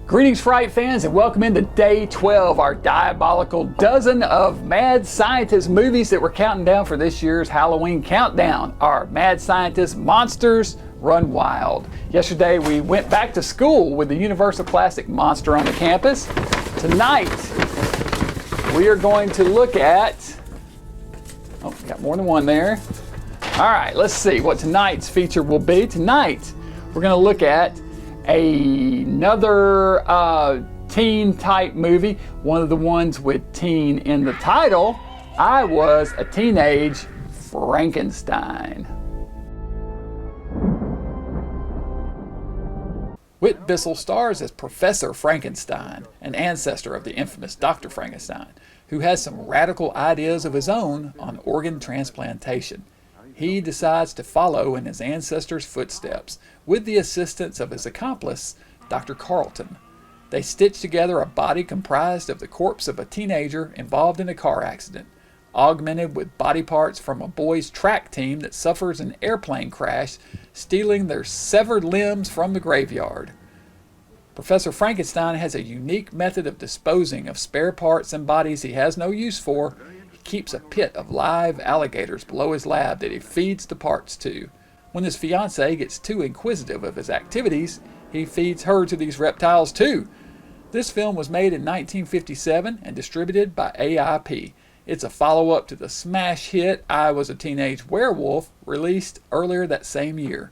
Greetings, Fright fans, and welcome into day 12, our diabolical dozen of mad scientist movies that we're counting down for this year's Halloween countdown. Our mad scientist monsters run wild. Yesterday, we went back to school with the Universal Classic Monster on the campus. Tonight, we are going to look at, got more than one there. All right, let's see what tonight's feature will be. Tonight, we're going to look at another teen type movie, one of the ones with teen in the title. I Was a Teenage Frankenstein. Whit Bissell stars as Professor Frankenstein, an ancestor of the infamous Dr. Frankenstein, who has some radical ideas of his own on organ transplantation. He decides to follow in his ancestors' footsteps with the assistance of his accomplice, Dr. Carlton. They stitch together a body comprised of the corpse of a teenager involved in a car accident, augmented with body parts from a boys' track team that suffers an airplane crash, stealing their severed limbs from the graveyard. Professor Frankenstein has a unique method of disposing of spare parts and bodies he has no use for. Keeps a pit of live alligators below his lab that he feeds the parts to. When his fiancée gets too inquisitive of his activities, he feeds her to these reptiles too. This film was made in 1957 and distributed by AIP. It's a follow-up to the smash hit I Was a Teenage Werewolf, released earlier that same year.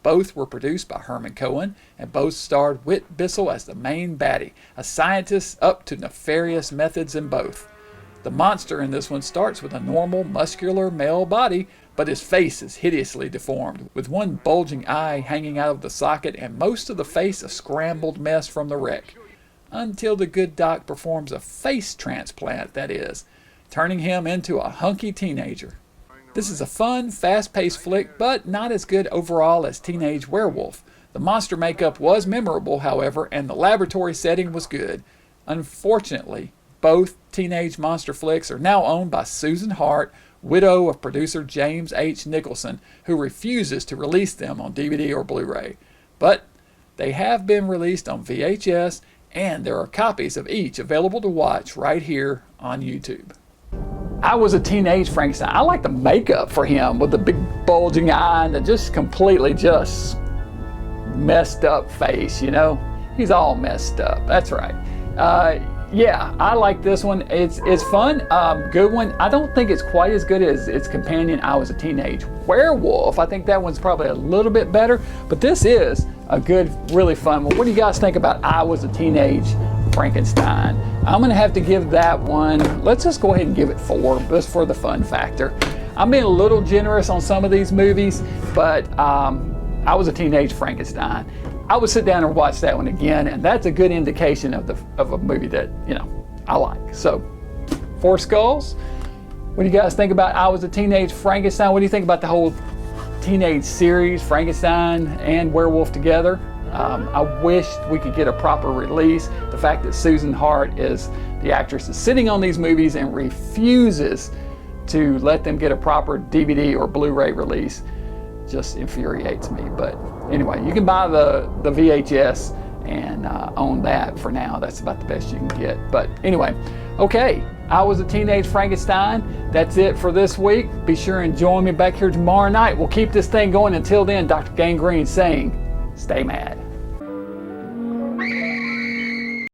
Both were produced by Herman Cohen, and both starred Whit Bissell as the main baddie, a scientist up to nefarious methods in both. The monster in this one starts with a normal, muscular male body, but his face is hideously deformed, with one bulging eye hanging out of the socket and most of the face a scrambled mess from the wreck. Until the good doc performs a face transplant, that is, turning him into a hunky teenager. This is a fun, fast-paced flick, but not as good overall as Teenage Werewolf. The monster makeup was memorable, however, and the laboratory setting was good. Unfortunately, both teenage monster flicks are now owned by Susan Hart, widow of producer James H. Nicholson, who refuses to release them on DVD or Blu-ray. But they have been released on VHS, and there are copies of each available to watch right here on YouTube. I Was a Teenage Frankenstein. I like the makeup for him with the big bulging eye and the just completely messed up face, you know? He's all messed up, that's right. Yeah, I like this one. It's fun, good one. I don't think it's quite as good as its companion, I Was a Teenage Werewolf. I think that one's probably a little bit better, but this is a good, really fun one. What do you guys think about I Was a Teenage Frankenstein? I'm gonna have to give that one, let's just go ahead and give it 4, just for the fun factor. I'm being a little generous on some of these movies, but I Was a Teenage Frankenstein, I would sit down and watch that one again, and that's a good indication of a movie that, you know, I like. So, 4 skulls. What do you guys think about I Was a Teenage Frankenstein? What do you think about the whole teenage series, Frankenstein and Werewolf together? I wish we could get a proper release. The fact that Susan Hart is the actress is sitting on these movies and refuses to let them get a proper DVD or Blu-ray release just infuriates me. But anyway, you can buy the VHS and own that for now. That's about the best you can get. But anyway, okay, I Was a Teenage Frankenstein. That's it for this week. Be sure and join me back here tomorrow night. We'll keep this thing going. Until then, Dr. Gangrene saying, stay mad.